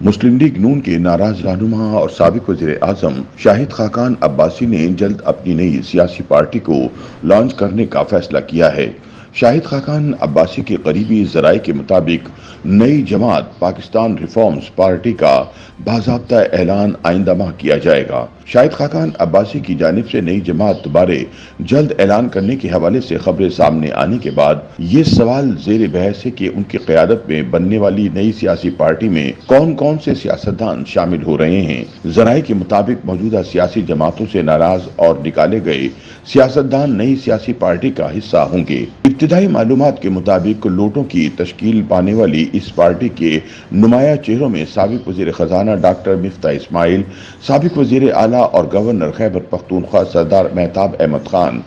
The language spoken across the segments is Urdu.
مسلم لیگ نون کے ناراض رہنما اور سابق وزیر اعظم شاہد خاقان عباسی نے جلد اپنی نئی سیاسی پارٹی کو لانچ کرنے کا فیصلہ کیا ہے۔ شاہد خاقان عباسی کے قریبی ذرائع کے مطابق نئی جماعت پاکستان ریفارمز پارٹی کا باضابطہ اعلان آئندہ ماہ کیا جائے گا۔ شاہد خاقان عباسی کی جانب سے نئی جماعت بارے جلد اعلان کرنے کے حوالے سے خبریں سامنے آنے کے بعد یہ سوال زیر بحث ہے کہ ان کی قیادت میں بننے والی نئی سیاسی پارٹی میں کون کون سے سیاستدان شامل ہو رہے ہیں۔ ذرائع کے مطابق موجودہ سیاسی جماعتوں سے ناراض اور نکالے گئے سیاستدان نئی سیاسی پارٹی کا حصہ ہوں گے۔ ابتدائی معلومات کے مطابق لوٹوں کی تشکیل پانے والی اس پارٹی کے نمایاں چہروں میں سابق وزیر خزانہ ڈاکٹر مفتاح اسماعیل، سابق وزیر اعلیٰ اور گورنر خیبر پختونخوا سردار مہتاب احمد خان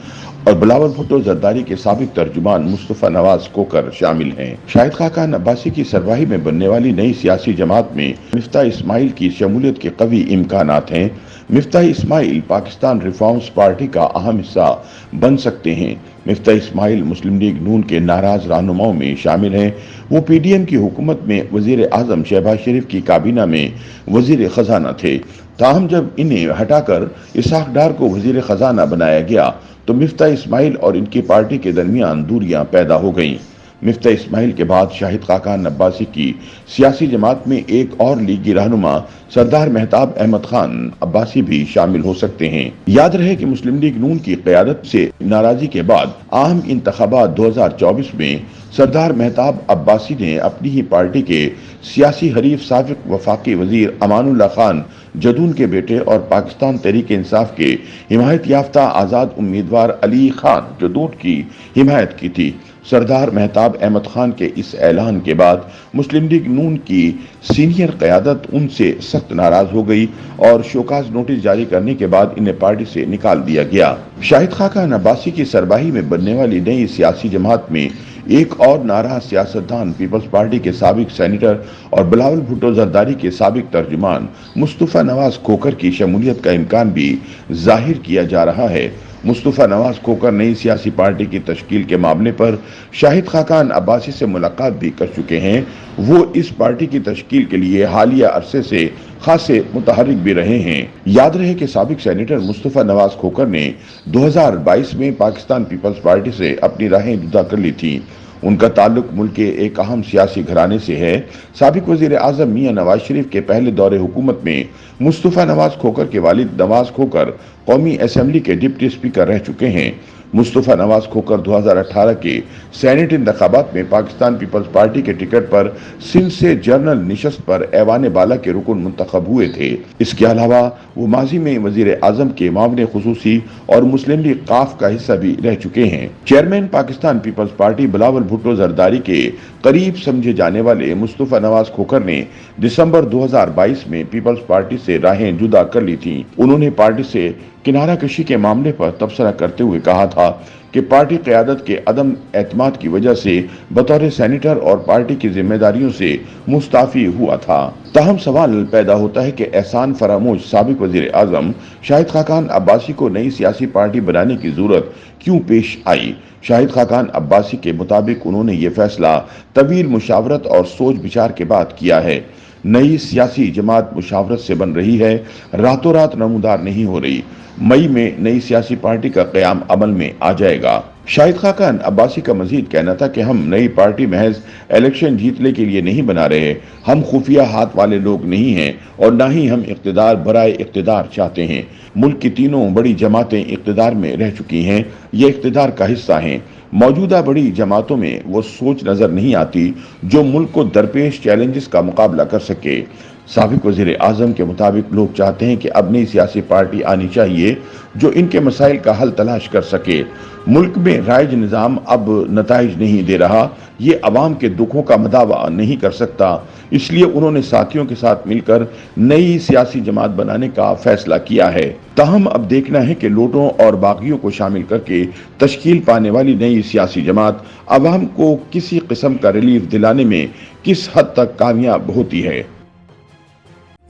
اور بلاول بھٹو زرداری کے سابق ترجمان مصطفیٰ نواز کھوکھر شامل ہیں۔ شاہد خاقان عباسی کی سربراہی میں بننے والی نئی سیاسی جماعت میں مفتاح اسماعیل کی شمولیت کے قوی امکانات ہیں۔ مفتاح اسماعیل پاکستان ریفارمز پارٹی کا اہم حصہ بن سکتے ہیں۔ مفتاح اسماعیل مسلم لیگ نون کے ناراض رہنماؤں میں شامل ہیں۔ وہ پی ڈی ایم کی حکومت میں وزیر اعظم شہباز شریف کی کابینہ میں وزیر خزانہ تھے، تاہم جب انہیں ہٹا کر اسحاق ڈار کو وزیر خزانہ بنایا گیا تو مفتاح اسماعیل اور ان کی پارٹی کے درمیان دوریاں پیدا ہو گئیں۔ مفتاح اسماعیل کے بعد شاہد خاقان عباسی کی سیاسی جماعت میں ایک اور لیگی رہنما سردار مہتاب احمد خان عباسی بھی شامل ہو سکتے ہیں۔ یاد رہے کہ مسلم لیگ نون کی قیادت سے ناراضی کے بعد عام انتخابات 2024 میں سردار مہتاب عباسی نے اپنی ہی پارٹی کے سیاسی حریف سابق وفاقی وزیر امان اللہ خان جدون کے بیٹے اور پاکستان تحریک انصاف کے حمایت یافتہ آزاد امیدوار علی خان جدون کی حمایت کی تھی۔ سردار مہتاب احمد خان کے اس اعلان کے بعد مسلم لیگ نون کی سینئر قیادت ان سے سخت ناراض ہو گئی اور شوکاز نوٹس جاری کرنے کے بعد انہیں پارٹی سے نکال دیا گیا۔ شاہد خاقان عباسی کی سربراہی میں بننے والی نئی سیاسی جماعت میں ایک اور ناراض سیاستدان پیپلز پارٹی کے سابق سینیٹر اور بلاول بھٹو زرداری کے سابق ترجمان مصطفیٰ نواز کھوکھر کی شمولیت کا امکان بھی ظاہر کیا جا رہا ہے۔ مصطفیٰ نواز کھوکھر نئی سیاسی پارٹی کی تشکیل کے معاملے پر شاہد خاقان عباسی سے ملاقات بھی کر چکے ہیں۔ وہ اس پارٹی کی تشکیل کے لیے حالیہ عرصے سے خاصے متحرک بھی رہے ہیں۔ یاد رہے کہ سابق سینیٹر مصطفیٰ نواز کھوکھر نے 2022 میں پاکستان پیپلز پارٹی سے اپنی راہیں جدا کر لی تھیں۔ ان کا تعلق ملک کے ایک اہم سیاسی گھرانے سے ہے۔ سابق وزیر اعظم میاں نواز شریف کے پہلے دور حکومت میں مصطفیٰ نواز کھوکھر کے والد نواز کھوکھر قومی اسمبلی کے ڈپٹی اسپیکر رہ چکے ہیں۔ مصطفیٰ نواز کھوکھر 2018 کے سینیٹ انتخابات میں پاکستان پیپلز پارٹی کے ٹکٹ پر سندھ سے جنرل نشست پر ایوان بالا کے رکن منتخب ہوئے تھے۔ اس کے علاوہ وہ ماضی میں وزیر اعظم کے معاون خصوصی اور مسلم لیگ قاف کا حصہ بھی رہ چکے ہیں۔ چیئرمین پاکستان پیپلز پارٹی بلاول بھٹو زرداری کے قریب سمجھے جانے والے مصطفیٰ نواز کھوکھر نے دسمبر 2022 میں پیپلز پارٹی سے راہیں جدا کر لی تھیں۔ انہوں نے پارٹی سے کنارہ کشی کے معاملے پر تبصرہ کرتے ہوئے کہا تھا کہ پارٹی قیادت کے عدم اعتماد کی وجہ سے بطور سینیٹر اور پارٹی کی ذمہ داریوں سے مستعفی ہوا تھا۔ تاہم سوال پیدا ہوتا ہے کہ احسان فراموش سابق وزیر اعظم شاہد خاقان عباسی کو نئی سیاسی پارٹی بنانے کی ضرورت کیوں پیش آئی؟ شاہد خاقان عباسی کے مطابق انہوں نے یہ فیصلہ طویل مشاورت اور سوچ بچار کے بعد کیا ہے۔ نئی سیاسی جماعت مشاورت سے بن رہی ہے، راتوں رات نمودار نہیں ہو رہی۔ مئی میں نئی سیاسی پارٹی کا قیام عمل میں آ جائے گا۔ شاہد خاقان عباسی کا مزید کہنا تھا کہ ہم نئی پارٹی محض الیکشن جیتنے کے لیے نہیں بنا رہے، ہم خفیہ ہاتھ والے لوگ نہیں ہیں اور نہ ہی ہم اقتدار برائے اقتدار چاہتے ہیں۔ ملک کی تینوں بڑی جماعتیں اقتدار میں رہ چکی ہیں، یہ اقتدار کا حصہ ہیں۔ موجودہ بڑی جماعتوں میں وہ سوچ نظر نہیں آتی جو ملک کو درپیش چیلنجز کا مقابلہ کر سکے۔ سابق وزیر اعظم کے مطابق لوگ چاہتے ہیں کہ اب نئی سیاسی پارٹی آنی چاہیے جو ان کے مسائل کا حل تلاش کر سکے۔ ملک میں رائج نظام اب نتائج نہیں دے رہا، یہ عوام کے دکھوں کا مداوع نہیں کر سکتا، اس لیے انہوں نے ساتھیوں کے ساتھ مل کر نئی سیاسی جماعت بنانے کا فیصلہ کیا ہے۔ تاہم اب دیکھنا ہے کہ لوٹوں اور باغیوں کو شامل کر کے تشکیل پانے والی نئی سیاسی جماعت عوام کو کسی قسم کا ریلیف دلانے میں کس حد تک کامیاب ہوتی ہے۔